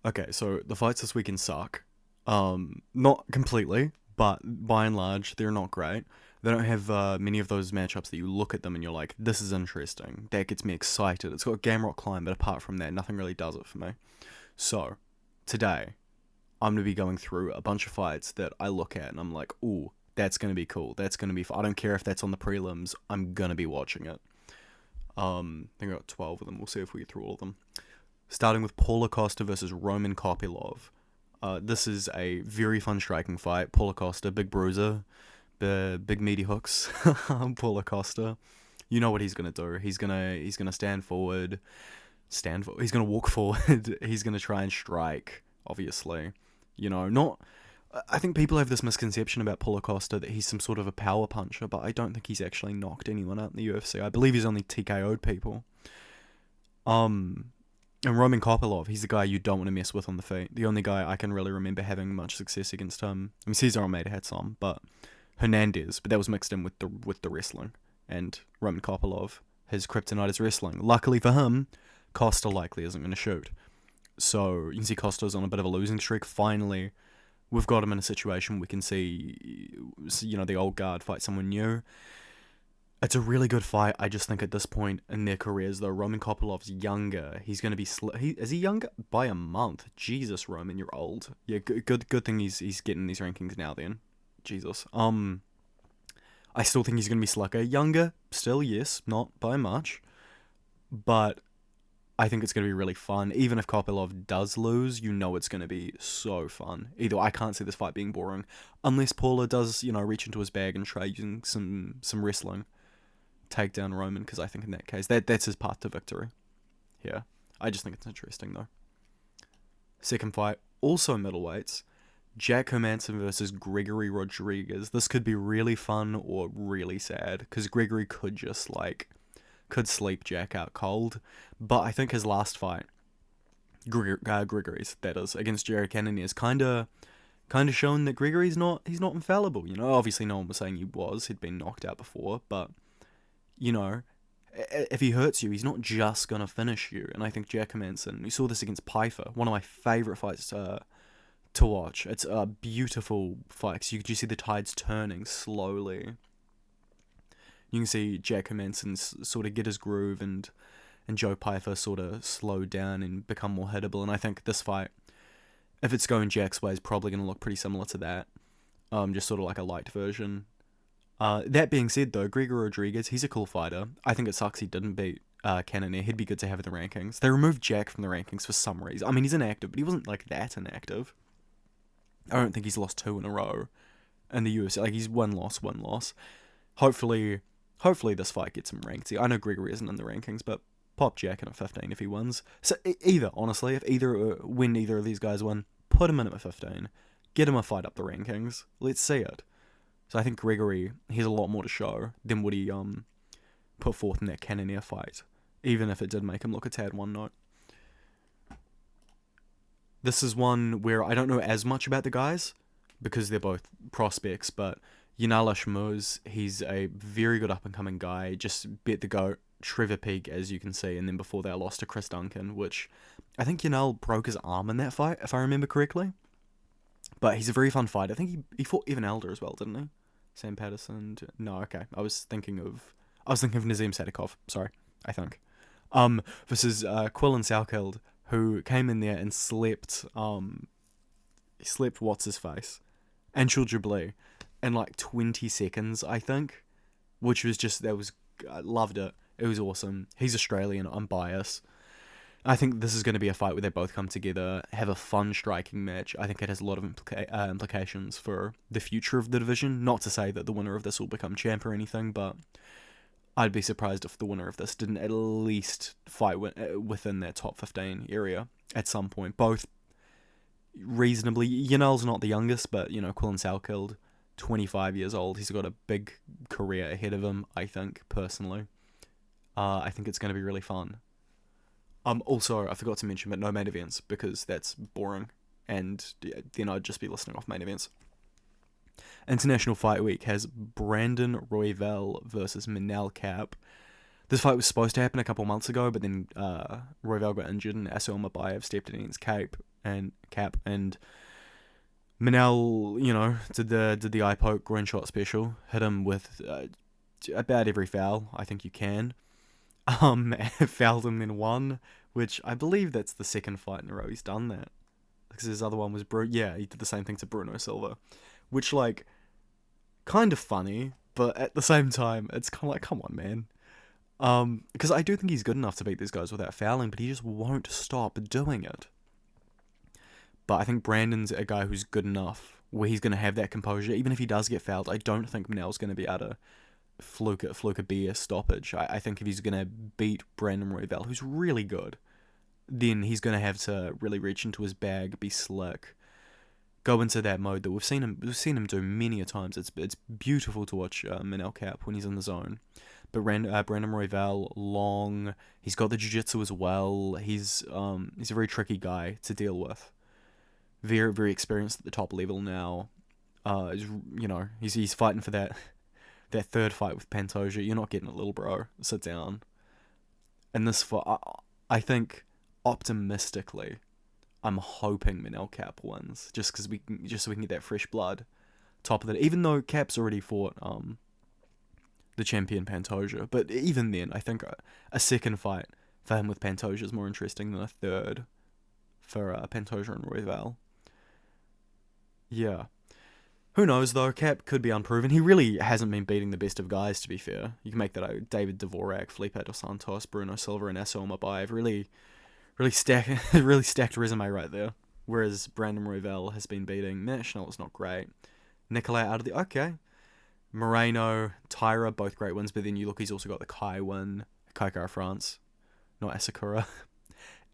Okay, so the fights this weekend suck. Not completely, but by and large, they're not great. They don't have many of those matchups that you look at them and you're like, this is interesting. That gets me excited. It's got Gamrot Climb, but apart from that, nothing really does it for me. So, today, I'm going to be going through a bunch of fights that I look at and I'm like, ooh, that's going to be cool. That's going to be fun. I don't care if that's on the prelims. I'm going to be watching it. I think I got 12 of them. We'll see if we get through all of them. Starting with Paulo Costa versus Roman Kopylov. This is a very fun striking fight. Paulo Costa, big bruiser, big meaty hooks. Paulo Costa, you know what he's gonna do. He's gonna stand forward, He's gonna walk forward. He's gonna try and strike. Obviously, not. I think people have this misconception about Paulo Costa that he's some sort of a power puncher, but I don't think he's actually knocked anyone out in the UFC. I believe he's only TKO'd people. And Roman Kopylov, he's the guy you don't want to mess with on the feet. The only guy I can really remember having much success against him. I mean, Cesar Almeida had some, but Hernandez, but that was mixed in with the wrestling. And Roman Kopylov, his kryptonite is wrestling. Luckily for him, Costa likely isn't going to shoot. So you can see Costa's on a bit of a losing streak. Finally, we've got him in a situation we can see, the old guard fight someone new. It's a really good fight. I just think at this point in their careers, though, Roman Kopylov's younger. He's going to be... is he younger? By a month. Jesus, Roman, you're old. Yeah, good thing he's getting these rankings now then. Jesus. I still think he's going to be slicker. Younger, still, yes, not by much. But I think it's going to be really fun. Even if Kopylov does lose, it's going to be so fun. Either I can't see this fight being boring. Unless Paula does, reach into his bag and try using some wrestling. Take down Roman, because I think in that case that's his path to victory. Yeah, I just think it's interesting though. Second fight, also middleweights, Jack Hermanson versus Gregory Rodriguez. This could be really fun or really sad, because Gregory could could sleep Jack out cold. But I think his last fight, Gregory's that is, against Jared Cannonier, is kind of shown that Gregory's he's not infallible. Obviously no one was saying he'd been knocked out before, but if he hurts you, he's not just going to finish you. And I think Jack Hermanson, we saw this against Pfeiffer, one of my favourite fights to watch. It's a beautiful fight, because you see the tides turning slowly. You can see Jack Hermanson sort of get his groove, and Joe Pfeiffer sort of slow down and become more hittable. And I think this fight, if it's going Jack's way, is probably going to look pretty similar to that. Just sort of like a light version. That being said, though, Gregor Rodriguez, he's a cool fighter. I think it sucks he didn't beat Cannonier. He'd be good to have in the rankings. They removed Jack from the rankings for some reason. I mean, he's inactive, but he wasn't that inactive. I don't think he's lost 2 in a row in the UFC. He's one loss. Hopefully this fight gets him ranked. See, I know Gregory isn't in the rankings, but pop Jack in at 15 if he wins. So honestly, if when either of these guys win, put him in at 15. Get him a fight up the rankings. Let's see it. So I think Gregory, he has a lot more to show than what he put forth in that Cannonier fight, even if it did make him look a tad one note. This is one where I don't know as much about the guys, because they're both prospects, but Yanal Ashmouz, he's a very good up-and-coming guy, just bet the GOAT, Trevor Peak, as you can see, and then before that lost to Chris Duncan, which I think Yanal broke his arm in that fight, if I remember correctly. But he's a very fun fighter. I think he fought Evan Elder as well, didn't he? Sam Patterson. No, okay. I was thinking of Nazim Sadikov. Sorry, I think. Versus Quillan Salkeld, who came in there and slept. He slept what's his face, Anshul Jabli, in 20 seconds, I think, which was I loved it. It was awesome. He's Australian. I'm biased. I think this is going to be a fight where they both come together, have a fun striking match. I think it has a lot of implications for the future of the division. Not to say that the winner of this will become champ or anything, but I'd be surprised if the winner of this didn't at least fight within that top 15 area at some point. Both reasonably. Yanal's not the youngest, but, Quillan Salkeld, 25 years old. He's got a big career ahead of him, I think, personally. I think it's going to be really fun. Also, I forgot to mention, but no main events, because that's boring, and then I'd just be listening off main events. International Fight Week has Brandon Royval versus Manel Kape. This fight was supposed to happen a couple months ago, but then Royval got injured, and Asel Mabayev stepped in against Kape, and Cap, and Manel, did the eye poke groin shot special, hit him with about every foul I think you can. Fouled him in one, which I believe that's the second fight in a row he's done that. Because his other one was yeah, he did the same thing to Bruno Silva, which like kind of funny, but at the same time it's kind of like, come on, man. Because I do think he's good enough to beat these guys without fouling, but he just won't stop doing it. But I think Brandon's a guy who's good enough where he's going to have that composure. Even if he does get fouled, I don't think Manel's going to be able to fluke a BS stoppage. I think if he's going to beat Brandon Royval, who's really good, then he's going to have to really reach into his bag, be slick, go into that mode that we've seen him do many a times. It's beautiful to watch Manel Cap when he's in the zone. But Brandon Royval, long, he's got the jiu-jitsu as well. He's a very tricky guy to deal with. Very, very experienced at the top level now. He's fighting for that third fight with Pantoja. You're not getting it, little bro. Sit down. And this fight, I think, optimistically, I'm hoping Manel Cap wins, just so we can get that fresh blood. Top of it, even though Cap's already fought the champion Pantoja, but even then, I think a second fight for him with Pantoja is more interesting than a third for Pantoja and Royval. Yeah. Who knows, though? Cap could be unproven. He really hasn't been beating the best of guys, to be fair. You can make that out. David Dvorak, Felipe dos Santos, Bruno Silva, and Asso Mabayev. Really stacked resume right there. Whereas Brandon Royval has been beating National, it's not great. Nicolai out of the... Okay. Moreno, Tyra, both great wins, but then you look, he's also got the Kai win. Kai Kara France, not Asakura.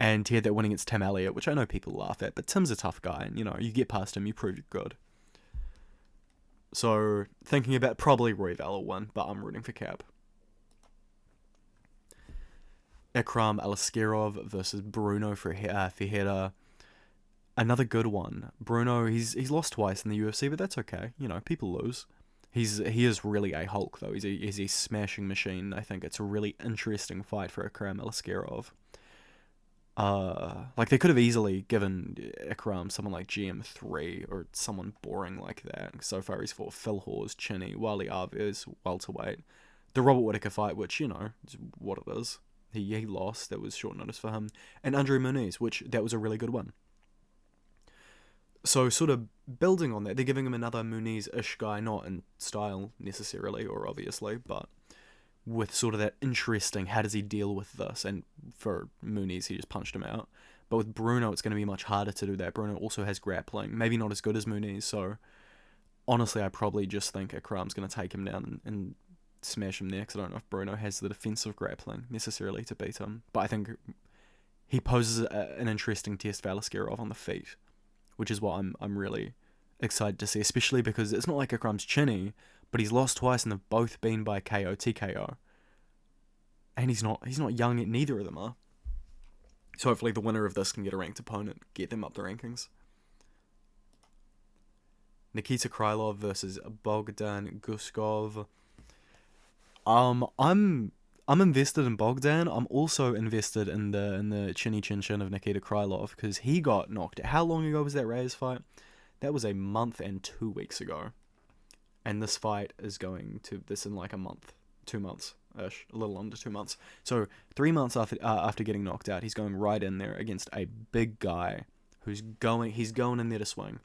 And he had that win against Tim Elliott, which I know people laugh at, but Tim's a tough guy, and, you get past him, you prove you're good. So, thinking about probably Royval will win, but I'm rooting for Cap. Ikram Aliskerov versus Bruno Ferreira. Another good one. Bruno, he's lost twice in the UFC, but that's okay. People lose. He is really a Hulk, though. He's a smashing machine. I think it's a really interesting fight for Ikram Aliskerov. They could have easily given Ikram someone like GM3 or someone boring like that. So far he's fought Phil Hawes, Chinny, Wally Alves, welterweight. The Robert Whittaker fight, which, is what it is. He lost. That was short notice for him. And Andre Muniz, which that was a really good one. So sort of building on that, they're giving him another Muniz-ish guy, not in style necessarily or obviously, but with sort of that interesting, how does he deal with this? And for Muniz, he just punched him out. But with Bruno, it's going to be much harder to do that. Bruno also has grappling, maybe not as good as Muniz, so honestly, I probably just think Ikram's going to take him down and smash him there, because I don't know if Bruno has the defensive grappling necessarily to beat him. But I think he poses an interesting test for Aliskerov on the feet, which is what I'm really excited to see, especially because it's not like Ikram's chinny, but he's lost twice and they've both been by KO, TKO. And he's not young, neither of them are. So hopefully the winner of this can get a ranked opponent, get them up the rankings. Nikita Krylov versus Bogdan Guskov. I'm invested in Bogdan. I'm also invested in the chinny chin chin of Nikita Krylov, because he got knocked out. How long ago was that Reyes fight? That was a month and 2 weeks ago. And this fight is going to this in like a month, 2 months-ish, a little under 2 months. So 3 months after getting knocked out, he's going right in there against a big guy he's going in there to swing.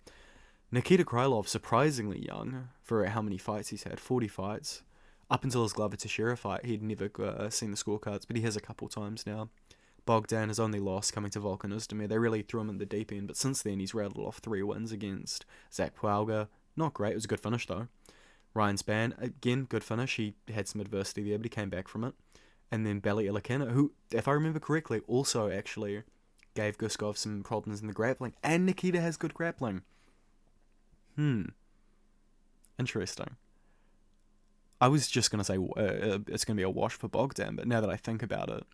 Nikita Krylov, surprisingly young for how many fights he's had, 40 fights. Up until his Glover Teixeira fight, he'd never seen the scorecards, but he has a couple times now. Bogdan has only lost coming to Volkan Ozdemir. They really threw him in the deep end, but since then he's rattled off 3 wins against Zach Pualga. Not great, it was a good finish though. Ryan Spann, again, good finish. He had some adversity there, but he came back from it. And then Bally Ilakina, who, if I remember correctly, also actually gave Guskov some problems in the grappling. And Nikita has good grappling. Interesting. I was just going to say it's going to be a wash for Bogdan, but now that I think about it,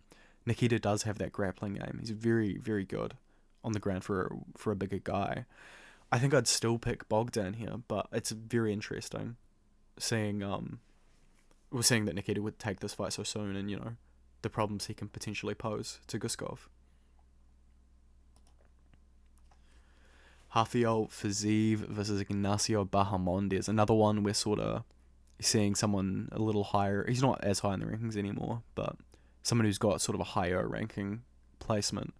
Nikita does have that grappling game. He's very, very good on the ground for a bigger guy. I think I'd still pick Bogdan here, but it's very interesting seeing that Nikita would take this fight so soon, and the problems he can potentially pose to Guskov. Rafael Fiziev versus Ignacio Bahamondes. Another one we're sort of seeing someone a little higher. He's not as high in the rankings anymore, but someone who's got sort of a higher ranking placement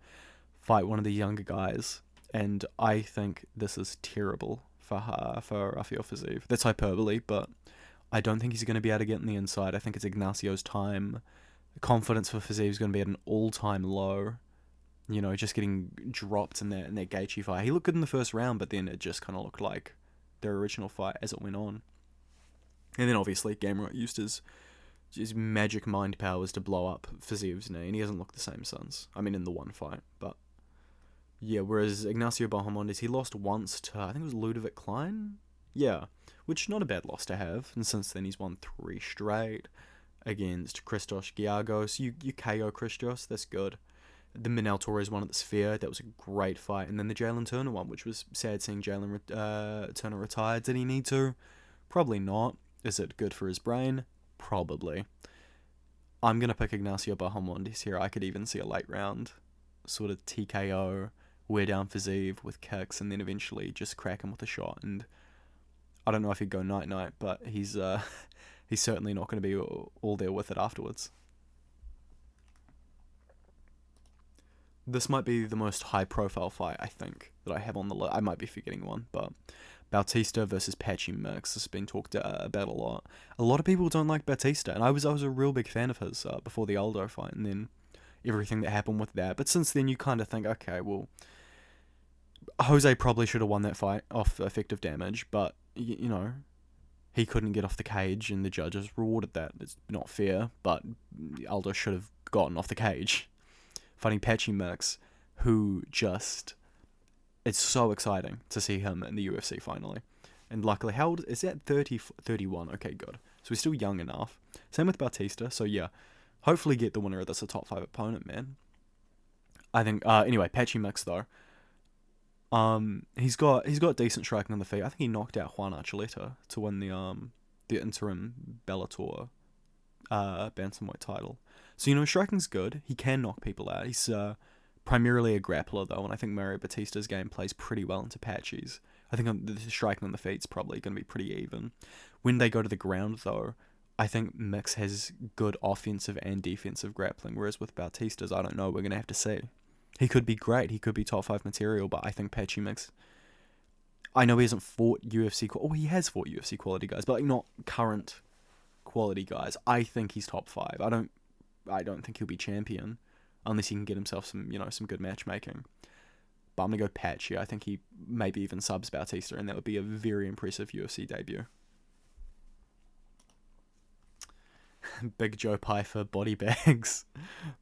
fight one of the younger guys. And I think this is terrible for Rafael Fiziev. That's hyperbole, but I don't think he's going to be able to get in the inside. I think it's Ignacio's time. Confidence for Fiziev is going to be at an all-time low. You know, just getting dropped in that Gaethje fight. He looked good in the first round, but then it just kind of looked like their original fight as it went on. And then obviously Gamrot used his magic mind powers to blow up Fiziev's knee, and he hasn't looked the same since. I mean, in the one fight, but yeah. Whereas Ignacio Bahamondes, he lost once to, I think it was Ludovic Klein. Yeah, which not a bad loss to have. And since then, he's won 3 straight against Christos Giagos. You KO Christos, that's good. The Manel Torres one at the Sphere, that was a great fight. And then the Jalen Turner one, which was sad seeing Jalen Turner retire. Did he need to? Probably not. Is it good for his brain? Probably. I'm going to pick Ignacio Bahamondes here. I could even see a late round sort of TKO, wear down Fiziev with kicks, and then eventually just crack him with a shot. And I don't know if he'd go night-night, but he's certainly not going to be all there with it afterwards. This might be the most high-profile fight, I think, that I have on the list. I might be forgetting one, but Bautista versus Patchy Mix has been talked about a lot. A lot of people don't like Bautista, and I was a real big fan of his before the Aldo fight, and then everything that happened with that. But since then, you kind of think, okay, well, Jose probably should have won that fight off effective damage, but, you know, he couldn't get off the cage, and the judges rewarded that. It's not fair, but Aldo should have gotten off the cage. Fighting Patchy Mix, who just... It's so exciting to see him in the UFC finally. And luckily, how old is that? 30, 31. Okay, good. So he's still young enough. Same with Bautista. So yeah, hopefully get the winner of this a top 5 opponent, man. I think. Anyway, Patchy Mix though. He's got decent striking on the feet. I think he knocked out Juan Archuleta to win the interim Bellator bantamweight title. So, you know, striking's good. He can knock people out. He's primarily a grappler, though, and I think Mario Batista's game plays pretty well into Patchy's. I think the striking on the feet's probably going to be pretty even. When they go to the ground, though, I think Mix has good offensive and defensive grappling, whereas with Bautista's, I don't know, we're going to have to see. He could be great, he could be top 5 material, but I think Patchy Mix... I know he hasn't fought UFC... he has fought UFC quality guys, but like not current quality guys. I think he's top 5. I don't think he'll be champion unless he can get himself some good matchmaking. But I'm going to go Patchy. I think he maybe even subs Bautista, and that would be a very impressive UFC debut. Big Joe Pyfer body bags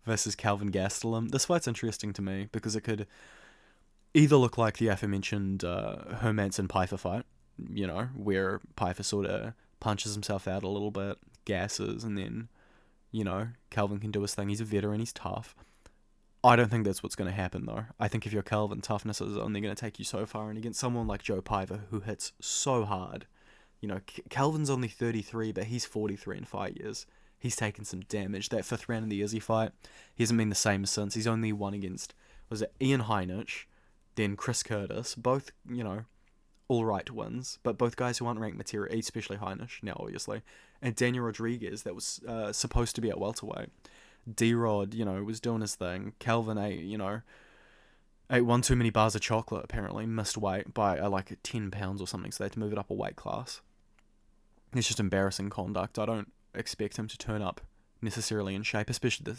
versus Calvin Gastelum. This fight's interesting to me because it could either look like the aforementioned Hermansson-Pyfer fight, you know, where Pyfer sort of punches himself out a little bit, gasses, and then, you know, Calvin can do his thing. He's a veteran, he's tough. I don't think that's what's going to happen, though. I think if you're Calvin, toughness is only going to take you so far, and against someone like Joe Pyfer, who hits so hard, you know, Calvin's only 33, but he's 43 in 5 years. He's taken some damage. That 5th round in the Izzy fight, he hasn't been the same since. He's only won against, was it Ian Heinisch, then Chris Curtis, both, you know, all right wins, but both guys who aren't ranked material, especially Heinisch, now obviously, and Daniel Rodriguez, that was supposed to be at welterweight. D-Rod, you know, was doing his thing. Calvin ate one too many bars of chocolate, apparently, missed weight by like 10 pounds or something, so they had to move it up a weight class. It's just embarrassing conduct. I don't expect him to turn up necessarily in shape, especially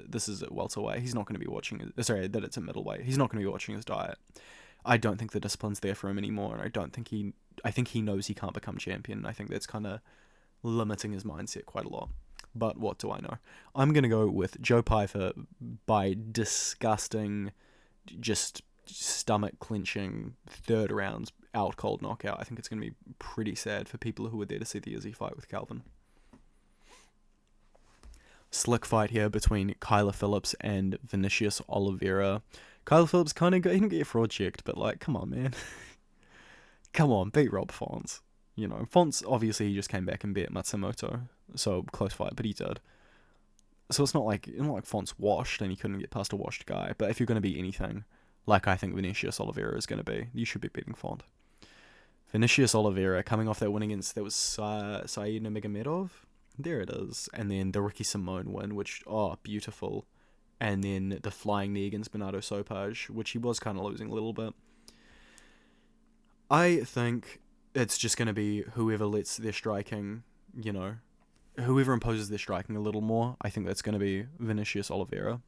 this is at welterweight. He's not going to be watching, that it's at middleweight. He's not going to be watching his diet. I don't think the discipline's there for him anymore, and I think he knows he can't become champion. I think that's kind of limiting his mindset quite a lot. But what do I know? I'm going to go with Joe Pyfer by disgusting, just stomach-clenching 3rd round out cold knockout. I think it's going to be pretty sad for people who were there to see the Izzy fight with Calvin. Slick fight here between Kyler Phillips and Vinicius Oliveira. Kyler Phillips he didn't get fraud checked, but like, come on, man. Come on, beat Rob Font. You know, Font's obviously he just came back and beat Matsumoto, so close fight, but he did. So it's not like Font's washed and he couldn't get past a washed guy. But if you're going to beat anything, like I think Vinicius Oliveira is going to be. You should be betting Font. Vinicius Oliveira coming off that win against, that was Said Nurmagomedov. There it is. And then the Ricky Simone win, which, beautiful. And then the flying knee against Bernardo Sopaj, which he was kind of losing a little bit. I think it's just going to be whoever lets their striking, whoever imposes their striking a little more. I think that's going to be Vinicius Oliveira.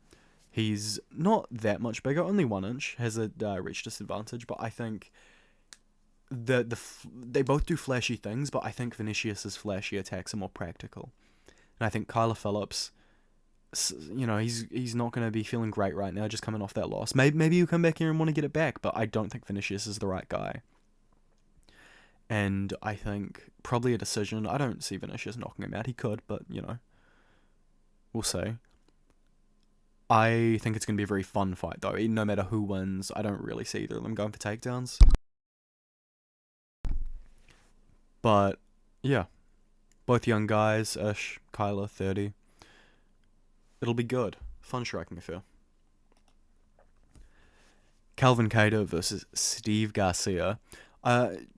He's not that much bigger, only 1 inch, has a reach disadvantage, but I think they both do flashy things, but I think Vinicius's flashy attacks are more practical. And I think Kyler Phillips, he's not going to be feeling great right now, just coming off that loss. Maybe he'll come back here and want to get it back, but I don't think Vinicius is the right guy. And I think probably a decision. I don't see Vinicius knocking him out. He could, but, we'll see. I think it's going to be a very fun fight, though. No matter who wins, I don't really see either of them going for takedowns. But, yeah. Both young guys-ish. Kyler, 30. It'll be good. Fun striking affair. Calvin Kattar versus Steve Garcia.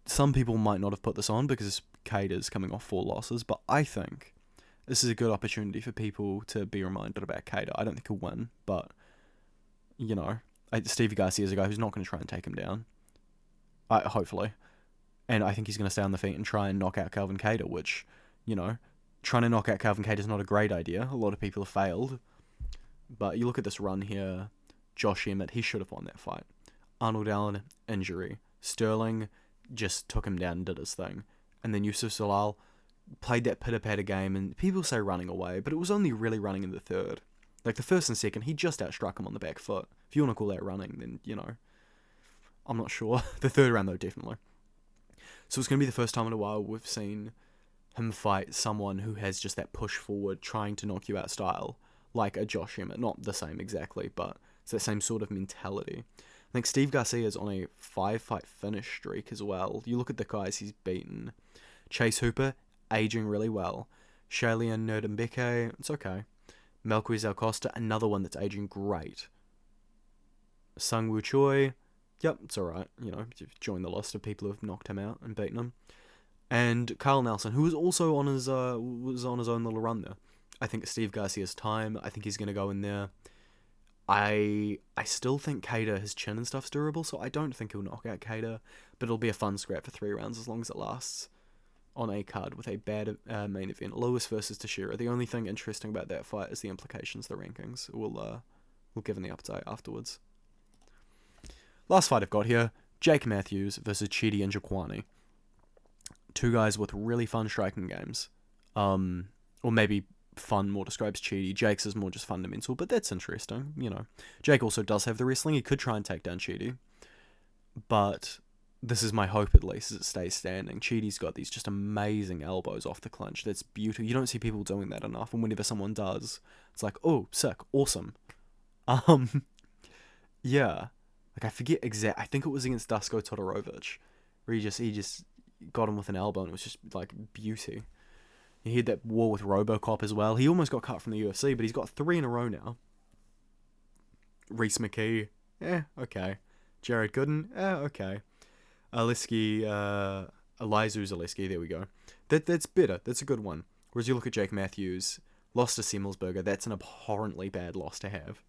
Some people might not have put this on because Kattar's coming off 4 losses, but I think this is a good opportunity for people to be reminded about Kattar. I don't think he'll win, but, Steve Garcia is a guy who's not going to try and take him down. Hopefully. And I think he's going to stay on the feet and try and knock out Calvin Kattar, which, trying to knock out Calvin Kattar is not a great idea. A lot of people have failed. But you look at this run here, Josh Emmett, he should have won that fight. Arnold Allen, injury. Sterling just took him down and did his thing. And then Yusuf Zalal played that pitter-patter game, and people say running away, but it was only really running in the third. Like, the first and second, he just outstruck him on the back foot. If you want to call that running, then, I'm not sure. The third round, though, definitely. So it's going to be the first time in a while we've seen him fight someone who has just that push forward, trying to knock you out style, like a Josh Emmett. Not the same exactly, but it's that same sort of mentality. I think Steve Garcia is on a 5-fight finish streak as well. You look at the guys he's beaten. Chase Hooper, aging really well. Shalian Nerdembeke, it's okay. Melquiz Alcosta, another one that's aging great. Sung Woo Choi, yep, it's alright. Join the list of people who have knocked him out and beaten him. And Carl Nelson, who was also on his own little run there. I think it's Steve Garcia's time. I think he's going to go in there. I still think Kattar, his chin and stuff's durable, so I don't think he'll knock out Kattar, but it'll be a fun scrap for 3 rounds as long as it lasts on a card with a bad main event. Lewis versus Teixeira. The only thing interesting about that fight is the implications, the rankings. We'll give him the update afterwards. Last fight I've got here, Jake Matthews versus Chidi Njokuani. 2 guys with really fun striking games. Or maybe fun more describes Chidi. Jake's is more just fundamental, but that's interesting, Jake also does have the wrestling. He could try and take down Chidi. But this is my hope, at least, as it stays standing. Chidi's got these just amazing elbows off the clinch. That's beautiful. You don't see people doing that enough, and whenever someone does, it's like, oh, sick, awesome. Yeah. Like, I forget I think it was against Dusko Todorovic, where he just got him with an elbow, and it was just, like, beauty. He had that war with Robocop as well. He almost got cut from the UFC, but he's got 3 in a row now. Reese McKee, okay. Jared Gooden, okay. Elizu Zaleski, there we go. That's better. That's a good one. Whereas you look at Jake Matthews, lost to Semmelsberger, that's an abhorrently bad loss to have.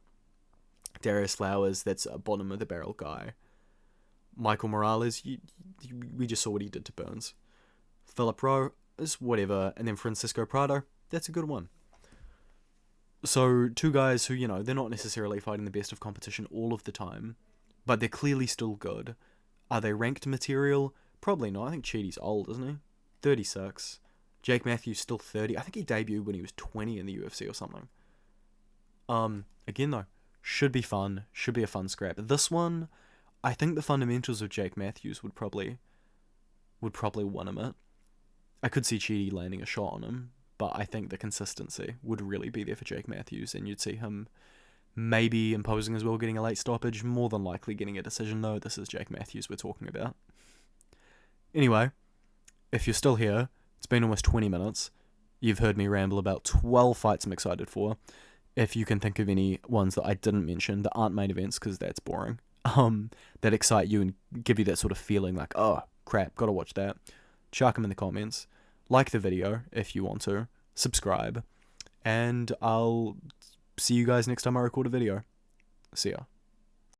Darius Flowers, that's a bottom of the barrel guy. Michael Morales, we just saw what he did to Burns. Philip Rowe is whatever, and then Francisco Prado, that's a good one. So 2 guys who, they're not necessarily fighting the best of competition all of the time, but they're clearly still good. Are they ranked material? Probably not. I think Chidi's old, isn't he? 36. Jake Matthews still 30. I think he debuted when he was 20 in the UFC or something. Again though, should be fun. Should be a fun scrap. This one, I think the fundamentals of Jake Matthews would probably win him it. I could see Chidi landing a shot on him, but I think the consistency would really be there for Jake Matthews, and you'd see him maybe imposing as well, getting a late stoppage, more than likely getting a decision though. This is Jake Matthews we're talking about. Anyway, if you're still here, it's been almost 20 minutes. You've heard me ramble about 12 fights I'm excited for. If you can think of any ones that I didn't mention that aren't main events, because that's boring. that excite you and give you that sort of feeling like, oh crap, gotta watch that, chuck them in the comments. Like the video if you want to. Subscribe. And I'll see you guys next time I record a video. See ya.